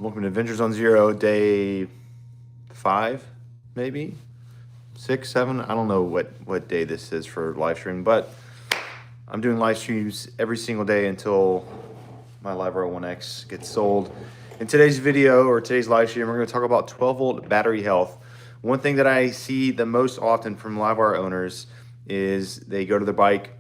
Welcome to Adventures on Zero, day 5, maybe 6, 7. I don't know what day this is for live stream, but I'm doing live streams every single day until my Livewire 1X gets sold. In today's video or today's live stream, we're going to talk about 12-volt battery health. One thing that I see the most often from Livewire owners is they go to the bike.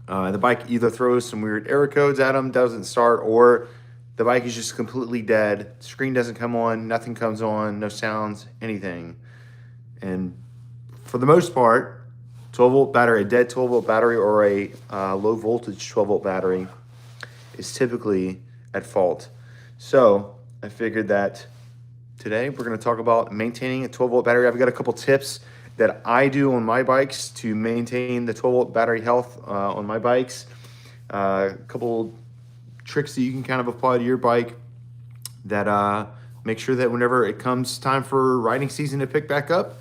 The bike either throws some weird error codes at them, doesn't start, or the bike is just completely dead. Screen doesn't come on, nothing comes on, no sounds, anything. And for the most part, 12-volt battery, a dead 12-volt battery or a low voltage 12-volt battery is typically at fault. So I figured that today we're going to talk about maintaining a 12-volt battery. I've got a couple tips that I do on my bikes to maintain the 12-volt battery health on my bikes. A couple tricks that you can kind of apply to your bike that make sure that whenever it comes time for riding season to pick back up,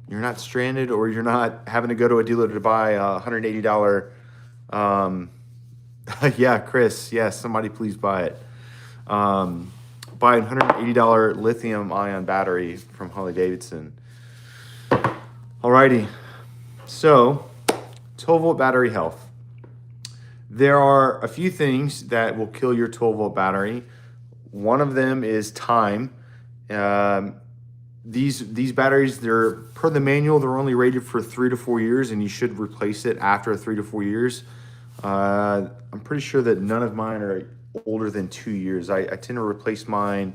you're not stranded or you're not having to go to a dealer to buy a $180. Yeah, Chris, yes, somebody please buy it. Buy a $180 lithium ion battery from Harley-Davidson. Alrighty, so 12-volt battery health. There are a few things that will kill your 12-volt battery. One of them is time. These batteries, they're per the manual, they're only rated for 3 to 4 years, and you should replace it after 3 to 4 years. I'm pretty sure that none of mine are older than 2 years. I tend to replace mine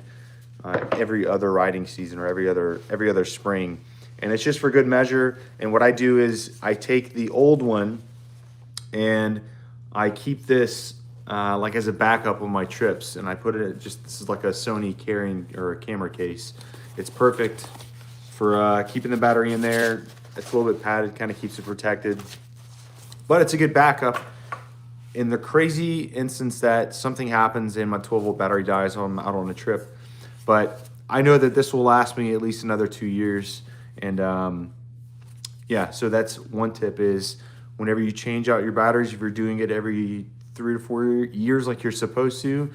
every other riding season or every other spring. And it's just for good measure. And what I do is I take the old one and I keep this like as a backup on my trips. And I put it this is like a Sony carrying or a camera case. It's perfect for keeping the battery in there. It's a little bit padded, kind of keeps it protected. But it's a good backup. In the crazy instance that something happens and my 12-volt battery dies while I'm out on a trip. But I know that this will last me at least another 2 years. And yeah, so that's one tip is whenever you change out your batteries, if you're doing it every 3 to 4 years like you're supposed to,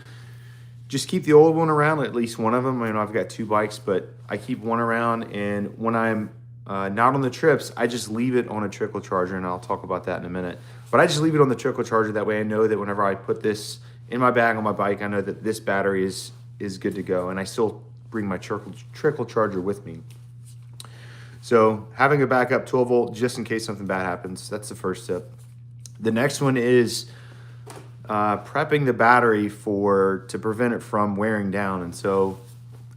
just keep the old one around, at least one of them. I know I've got 2 bikes, but I keep one around. And when I'm not on the trips, I just leave it on a Trickle charger, and I'll talk about that in a minute. But I just leave it on the Trickle charger. That way I know that whenever I put this in my bag on my bike, I know that this battery is good to go. And I still bring my Trickle charger with me. So having a backup 12-volt just in case something bad happens, that's the first tip. The next one is prepping the battery to prevent it from wearing down. And so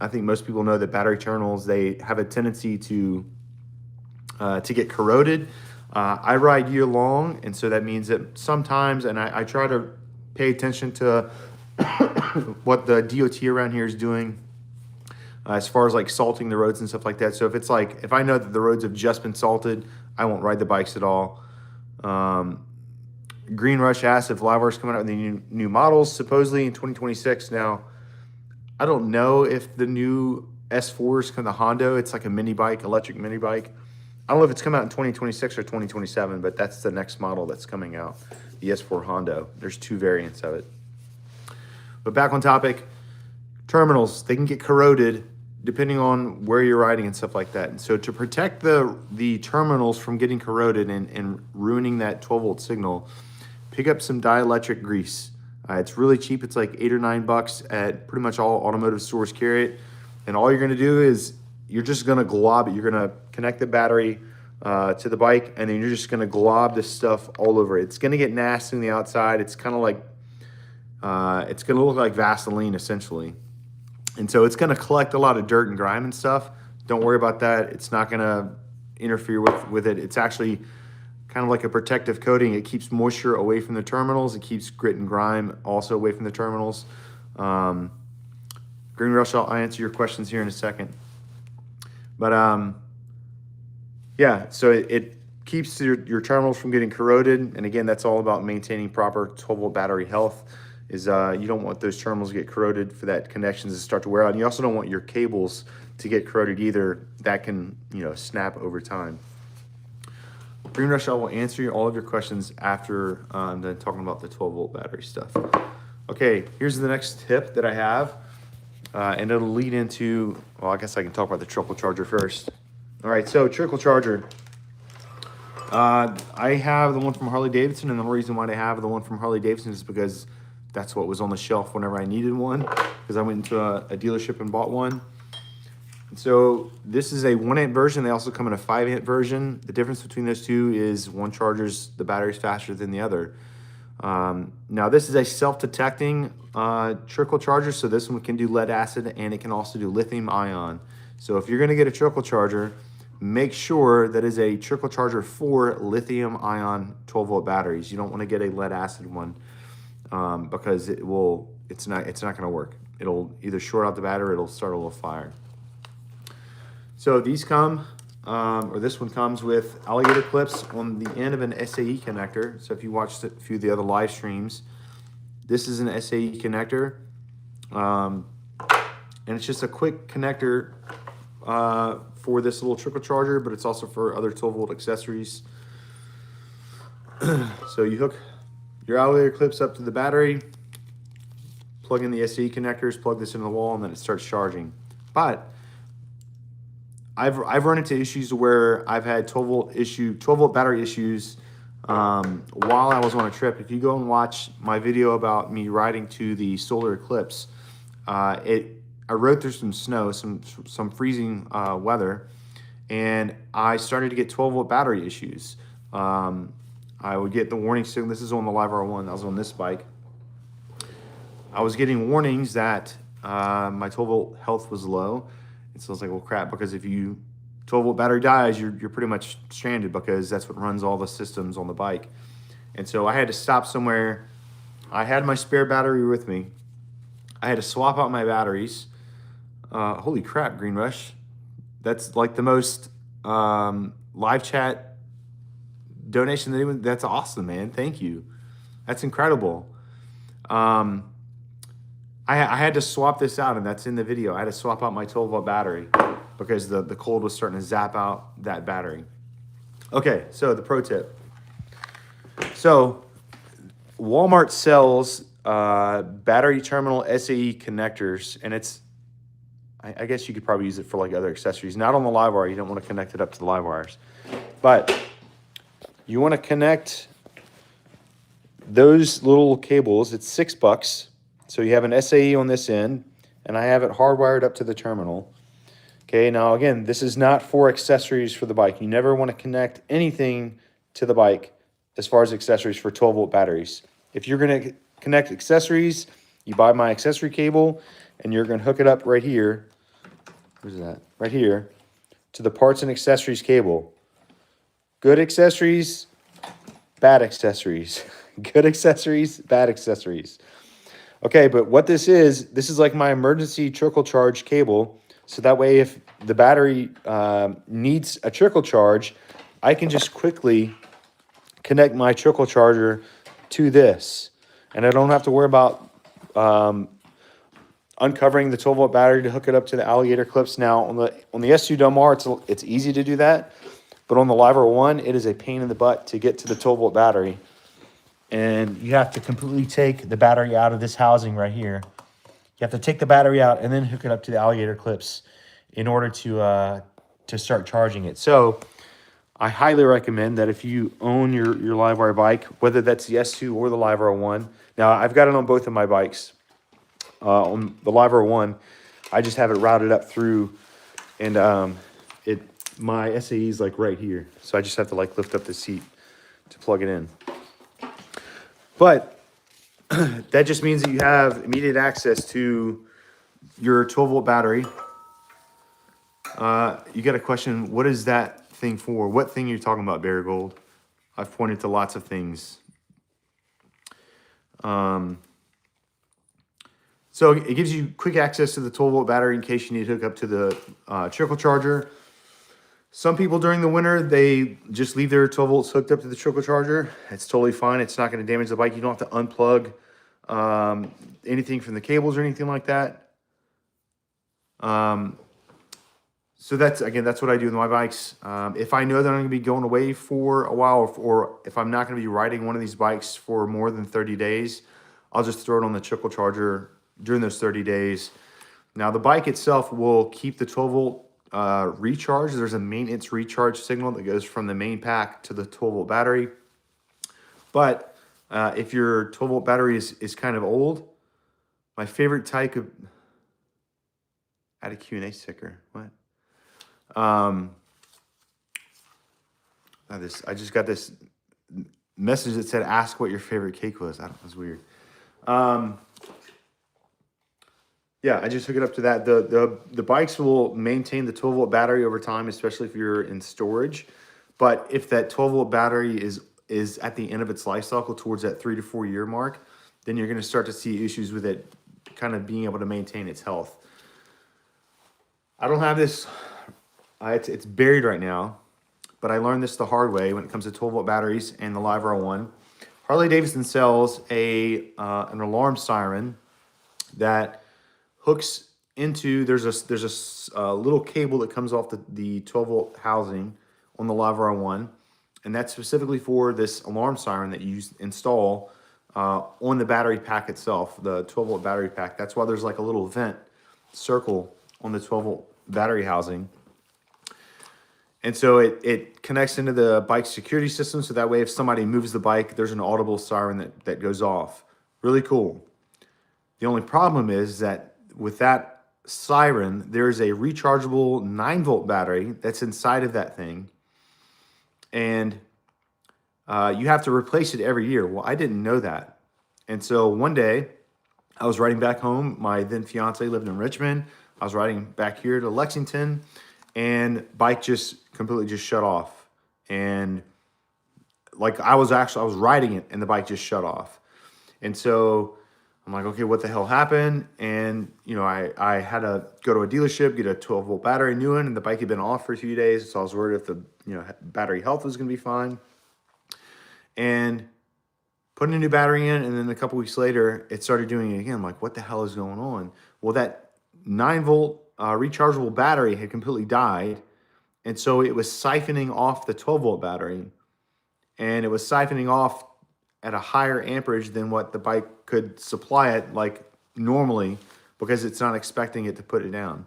I think most people know that battery terminals, they have a tendency to get corroded. I ride year long, and so that means that sometimes, and I try to pay attention to what the DOT around here is doing as far as like salting the roads and stuff like that. So if I know that the roads have just been salted, I won't ride the bikes at all. Green Rush asked if Livewire's coming out with the new models, supposedly in 2026. Now, I don't know if the new S4 is kind of Hondo. It's like a mini bike, electric mini bike. I don't know if it's coming out in 2026 or 2027, but that's the next model that's coming out, the S4 Hondo. There's 2 variants of it. But back on topic, terminals, they can get corroded depending on where you're riding and stuff like that. And so to protect the terminals from getting corroded and ruining that 12-volt signal, pick up some dielectric grease. It's really cheap. It's like $8 or $9 at pretty much all automotive stores carry it. And all you're gonna do is you're just gonna glob it. You're gonna connect the battery to the bike, and then you're just gonna glob this stuff all over it. It's gonna get nasty on the outside. It's kind of like, it's gonna look like Vaseline essentially. And so it's gonna collect a lot of dirt and grime and stuff. Don't worry about that. It's not gonna interfere with it. It's actually kind of like a protective coating. It keeps moisture away from the terminals. It keeps grit and grime also away from the terminals. Green Rush, I'll answer your questions here in a second. But yeah, so it keeps your terminals from getting corroded. And again, that's all about maintaining proper 12-volt battery health. You don't want those terminals to get corroded for that connections to start to wear out. And you also don't want your cables to get corroded either. That can, snap over time. Green Rush, I will answer all of your questions after I'm done talking about the 12-volt battery stuff. Okay, here's the next tip that I have. and it'll lead into, well, I guess I can talk about the Trickle charger first. All right, so Trickle charger. I have the one from Harley Davidson, and the reason why I have the one from Harley Davidson is because that's what was on the shelf whenever I needed one, because I went into a dealership and bought one. And so this is a 1 amp version. They also come in a 5 amp version. The difference between those two is one charges the batteries faster than the other. Now this is a self-detecting Trickle charger, so this one can do lead acid and it can also do lithium ion. So if you're going to get a Trickle charger, make sure that is a Trickle charger for lithium ion 12 volt batteries. You don't want to get a lead acid one because it's not going to work. It'll either short out the battery or it'll start a little fire. So these come, or this one comes with alligator clips on the end of an SAE connector. So if you watched a few of the other live streams, this is an SAE connector. And it's just a quick connector for this little Trickle charger, but it's also for other 12 volt accessories. So you hook your alligator clips up to the battery, plug in the SAE connectors, plug this into the wall, and then it starts charging. But I've run into issues where I've had 12 volt battery issues while I was on a trip. If you go and watch my video about me riding to the solar eclipse, I rode through some snow, some freezing weather, and I started to get 12 volt battery issues. I would get the warning signal. This is on the Livewire 1. I was on this bike. I was getting warnings that my 12 volt health was low. And so I was like, well, crap, because if 12 volt battery dies, you're pretty much stranded, because that's what runs all the systems on the bike. And so I had to stop somewhere. I had my spare battery with me. I had to swap out my batteries. Holy crap, Green Rush. That's like the most live chat donation that anyone, that's awesome, man. Thank you. That's incredible. I had to swap this out, and that's in the video. I had to swap out my 12 volt battery because the cold was starting to zap out that battery. Okay, so the pro tip. So Walmart sells battery terminal SAE connectors, and I guess you could probably use it for like other accessories. Not on the Livewire. You don't want to connect it up to the Livewires. But you want to connect those little cables. It's $6. So you have an SAE on this end, and I have it hardwired up to the terminal. Okay, now again, this is not for accessories for the bike. You never want to connect anything to the bike as far as accessories for 12 volt batteries. If you're going to connect accessories, you buy my accessory cable, and you're going to hook it up right here. Where's that? Right here to the parts and accessories cable. Good accessories, bad accessories. Good accessories, bad accessories. Okay, but what this is like my emergency trickle charge cable. So that way, if the battery needs a trickle charge, I can just quickly connect my trickle charger to this. And I don't have to worry about uncovering the 12 volt battery to hook it up to the alligator clips. Now, on the S2 Del Mar, it's easy to do that. But on the Livewire 1, it is a pain in the butt to get to the 12 volt battery. And you have to completely take the battery out of this housing right here. You have to take the battery out and then hook it up to the alligator clips in order to start charging it. So I highly recommend that if you own your Livewire bike, whether that's the S2 or the Livewire 1. Now, I've got it on both of my bikes. On the Livewire 1, I just have it routed up through, and my SAE is like right here. So I just have to like lift up the seat to plug it in. But that just means that you have immediate access to your 12 volt battery. You got a question, what is that thing for? What thing are you talking about, Bear Gold? I've pointed to lots of things. So it gives you quick access to the 12 volt battery in case you need to hook up to the trickle charger. Some people during the winter, they just leave their 12 volts hooked up to the trickle charger. It's totally fine. It's not going to damage the bike. You don't have to unplug anything from the cables or anything like that. So that's what I do with my bikes. If I know that I'm going to be going away for a while, or if I'm not going to be riding one of these bikes for more than 30 days, I'll just throw it on the trickle charger during those 30 days. Now the bike itself will keep the 12 volt recharge. There's a maintenance recharge signal that goes from the main pack to the 12 volt battery. But if your 12 volt battery is kind of old, my favorite type of, add a Q&A sticker, what? I just got this message that said, ask what your favorite cake was. I don't know, it was weird. Yeah, I just hook it up to that. The bikes will maintain the 12 volt battery over time, especially if you're in storage. But if that 12 volt battery is at the end of its life cycle towards that 3 to 4 year mark, then you're going to start to see issues with it kind of being able to maintain its health. I don't have this, it's buried right now, but I learned this the hard way when it comes to 12 volt batteries and the Livewire 1. Harley-Davidson sells an alarm siren that hooks into, there's a little cable that comes off the 12 volt housing on the Livewire 1, and that's specifically for this alarm siren that you install on the battery pack itself, the 12 volt battery pack. That's why there's like a little vent circle on the 12 volt battery housing. And so it connects into the bike security system, so that way if somebody moves the bike, there's an audible siren that goes off. Really cool. The only problem is that with that siren, there's a rechargeable 9 volt battery that's inside of that thing. And you have to replace it every year. Well, I didn't know that. And so one day I was riding back home. My then fiance lived in Richmond. I was riding back here to Lexington, and bike just completely just shut off. And like I was riding it and the bike just shut off. And so I'm like, okay, what the hell happened? And I had to go to a dealership, get a 12 volt battery, new one, and the bike had been off for a few days. So I was worried if the battery health was going to be fine. And putting a new battery in, and then a couple weeks later, it started doing it again. I'm like, what the hell is going on? Well, that 9 volt rechargeable battery had completely died. And so it was siphoning off the 12 volt battery, and it was siphoning off at a higher amperage than what the bike could supply it like normally, because it's not expecting it to put it down.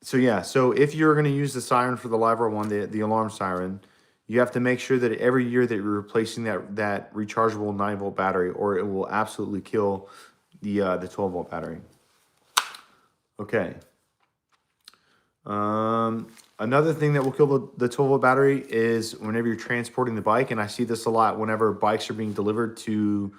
So if you're going to use the siren for the Livewire 1, the alarm siren, you have to make sure that every year that you're replacing that rechargeable 9 volt battery, or it will absolutely kill the 12 volt battery. Okay. Another thing that will kill the 12 volt battery is whenever you're transporting the bike, and I see this a lot whenever bikes are being delivered to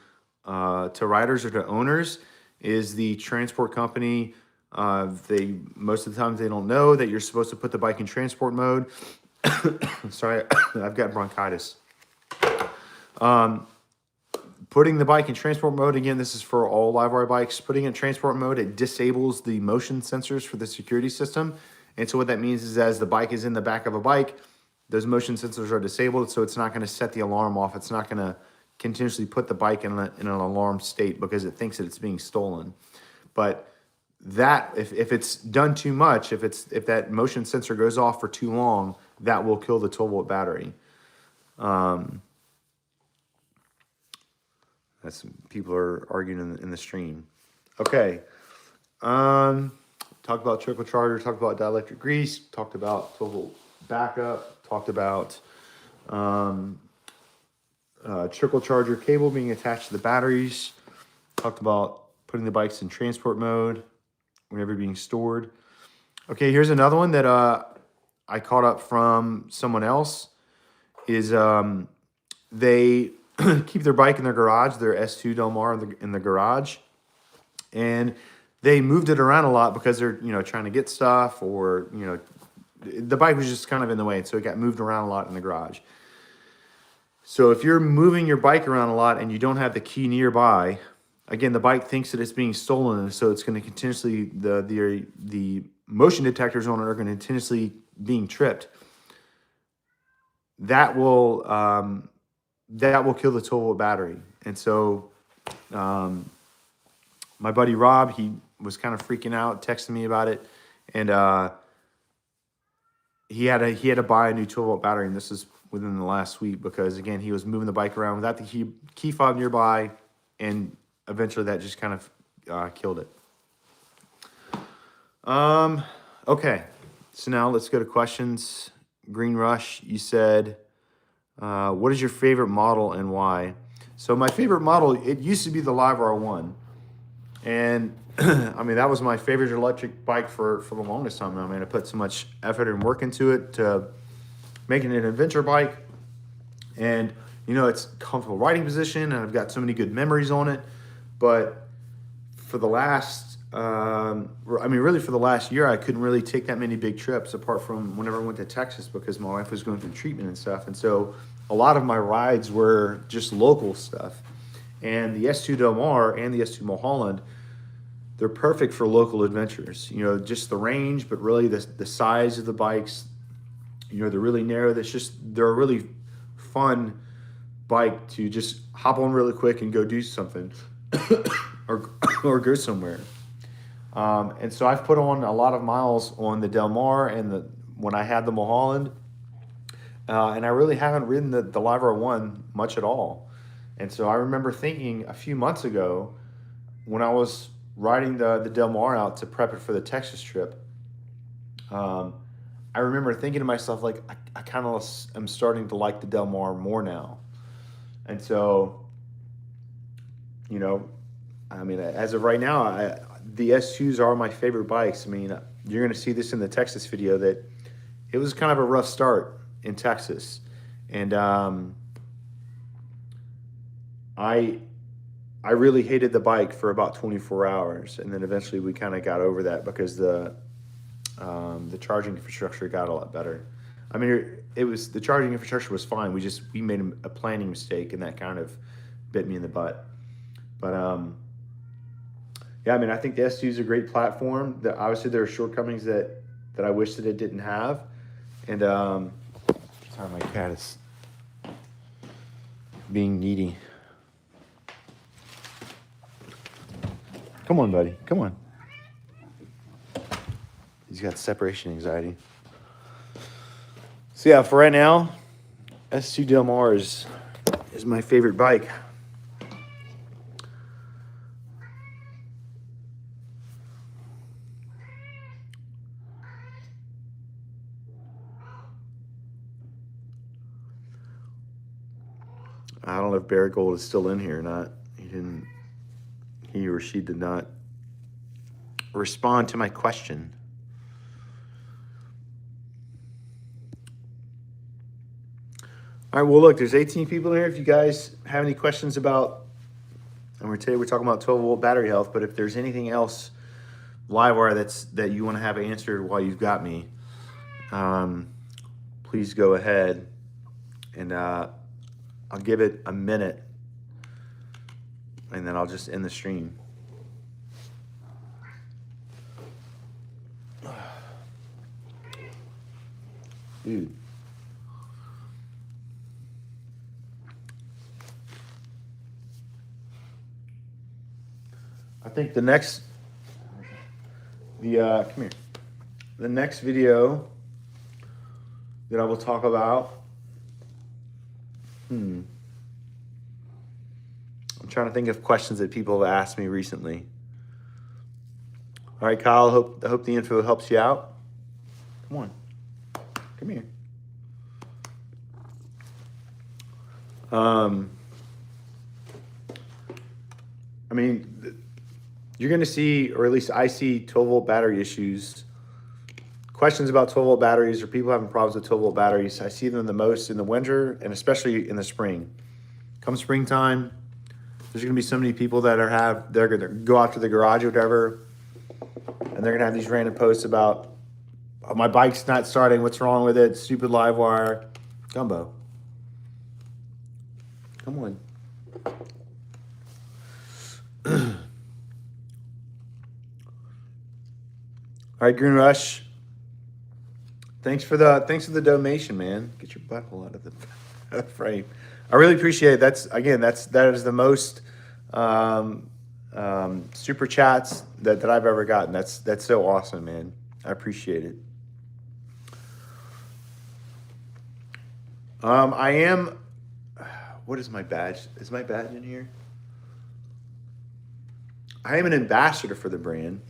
riders or to owners, is the transport company, most of the time they don't know that you're supposed to put the bike in transport mode. Sorry, I've got bronchitis. Putting the bike in transport mode, again, this is for all Livewire bikes. Putting it in transport mode, it disables the motion sensors for the security system. And so what that means is as the bike is in the back of a bike, those motion sensors are disabled, so it's not going to set the alarm off. It's not going to continuously put the bike in an alarm state because it thinks that it's being stolen. But that, if it's done too much, if that motion sensor goes off for too long, that will kill the 12 volt battery. That's people are arguing in the stream. Okay. Talked about trickle charger, talked about dielectric grease, talked about 12 volt backup, talked about trickle charger cable being attached to the batteries, talked about putting the bikes in transport mode whenever being stored. Okay, here's another one that I caught up from someone else, is they keep their bike in their garage, their S2 Del Mar in the garage, and they moved it around a lot because they're trying to get stuff, or the bike was just kind of in the way, so it got moved around a lot in the garage. So if you're moving your bike around a lot and you don't have the key nearby, again, the bike thinks that it's being stolen, and so it's going to continuously, the motion detectors on it are going to continuously being tripped. That will kill the 12 volt battery. And so my buddy Rob, he was kind of freaking out, texting me about it, and he had to buy a new 12 volt battery, and this is within the last week, because again, he was moving the bike around without the key fob nearby, and eventually that just kind of killed it. Okay, so now let's go to questions. Green Rush, you said, what is your favorite model and why? So my favorite model, it used to be the Livewire 1. And I mean, that was my favorite electric bike for the longest time. I mean, I put so much effort and work into it to making it an adventure bike. And, you know, it's comfortable riding position, and I've got so many good memories on it. But for the last, really for the last year, I couldn't really take that many big trips apart from whenever I went to Texas because my wife was going through treatment and stuff. And so a lot of my rides were just local stuff. And the S2 Del Mar and the S2 Mulholland, they're perfect for local adventures. You know, just the range, but really the size of the bikes, you know, they're really narrow. They're a really fun bike to just hop on really quick and go do something or go somewhere. And so I've put on a lot of miles on the Del Mar and when I had the Mulholland, and I really haven't ridden the Livewire 1 much at all. And so I remember thinking a few months ago when I was riding the Del Mar out to prep it for the Texas trip, I remember thinking to myself, like, I kind of am starting to like the Del Mar more now. And so, you know, I mean, as of right now, the S2s are my favorite bikes. I mean, you're going to see this in the Texas video that it was kind of a rough start in Texas. And I really hated the bike for about 24 hours. And then eventually we kind of got over that because the charging infrastructure got a lot better. I mean, the charging infrastructure was fine. We made a planning mistake, and that kind of bit me in the butt. But yeah, I mean, I think the S2 is a great platform. Obviously, there are shortcomings that I wish that it didn't have. And sorry, my cat is being needy. Come on, buddy. Come on. He's got separation anxiety. So yeah, for right now, S2 Del Mar is my favorite bike. I don't know if Barrett Gold is still in here or not. He or she did not respond to my question. All right, well, look, there's 18 people here. If you guys have any questions about, and today we're talking about 12-volt battery health, but if there's anything else, Livewire, that you want to have answered while you've got me, please go ahead, and I'll give it a minute, and then I'll just end the stream. Dude. I think the next video that I will talk about, I'm trying to think of questions that people have asked me recently. All right, Kyle, I hope the info helps you out. Come on. Come here. I mean, you're going to see, or at least I see, 12-volt battery issues. Questions about 12-volt batteries, or people having problems with 12-volt batteries. I see them the most in the winter and especially in the spring. Come springtime, there's going to be so many people that they're going to go out to the garage or whatever, and they're going to have these random posts about, oh, my bike's not starting, what's wrong with it, stupid Livewire. Gumbo. Come on. All right, Green Rush. Thanks for the donation, man. Get your butthole out of the frame. I really appreciate it. That is the most super chats that I've ever gotten. That's so awesome, man. I appreciate it. I am. What is my badge? Is my badge in here? I am an ambassador for the brand.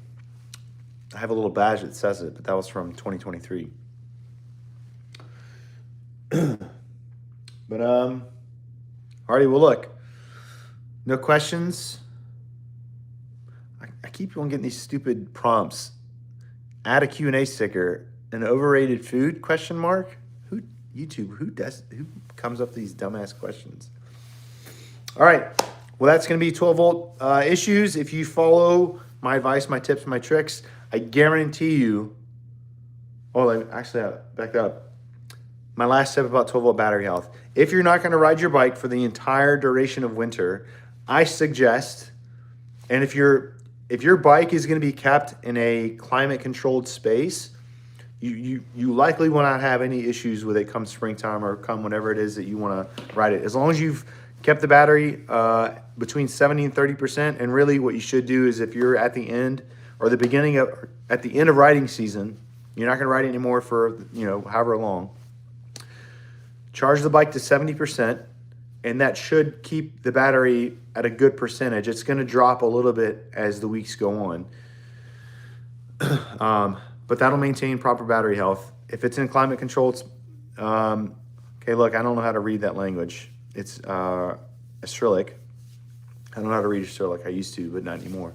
I have a little badge that says it, but that was from 2023. But alrighty, well look, no questions. I keep on getting these stupid prompts. Add a Q&A sticker. An overrated food, question mark? Who comes up with these dumbass questions? All right, well that's gonna be 12 volt issues. If you follow my advice, my tips, my tricks, I guarantee you, actually back that up. My last tip about 12 volt battery health. If you're not gonna ride your bike for the entire duration of winter, I suggest, and if your bike is gonna be kept in a climate controlled space, you likely will not have any issues with it come springtime or come whenever it is that you wanna ride it. As long as you've kept the battery between 70 and 30%, and really what you should do is if you're at the end or at the end of riding season, you're not gonna ride it anymore for however long, charge the bike to 70%, and that should keep the battery at a good percentage. It's gonna drop a little bit as the weeks go on. But that'll maintain proper battery health. If it's in climate controlled, okay, look, I don't know how to read that language. It's Cyrillic. I don't know how to read Cyrillic. I used to, but not anymore.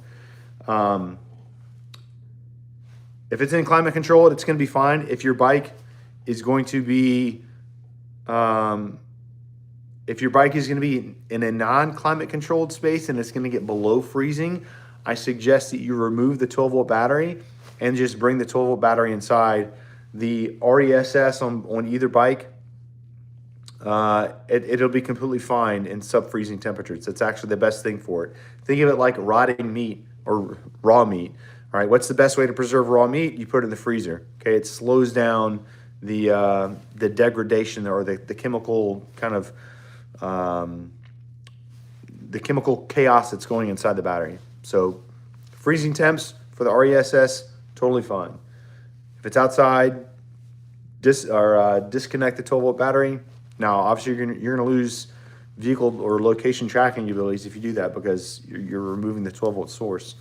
If it's in climate controlled, it's gonna be fine. If your bike is going to be in a non-climate controlled space and it's going to get below freezing, I suggest that you remove the 12 volt battery and just bring the 12 volt battery inside. The RESS on either bike, it'll be completely fine in sub-freezing temperatures. That's actually the best thing for it. Think of it like rotting meat or raw meat. All right, what's the best way to preserve raw meat? You put it in the freezer. Okay, it slows down the degradation or the chemical kind of the chemical chaos that's going inside the battery. So freezing temps for the RESS, totally fine. If it's outside, disconnect the 12 volt battery. Now, obviously, you're gonna lose vehicle or location tracking abilities if you do that because you're removing the 12 volt source.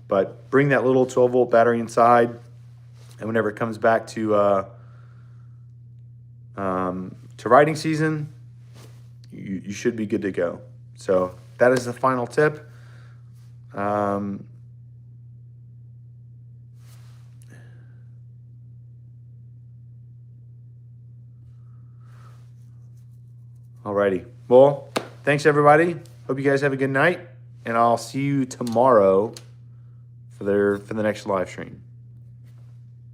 But bring that little 12 volt battery inside, and whenever it comes back to riding season, you should be good to go. So that is the final tip. Alrighty. Well, thanks everybody. Hope you guys have a good night, and I'll see you tomorrow for the next live stream.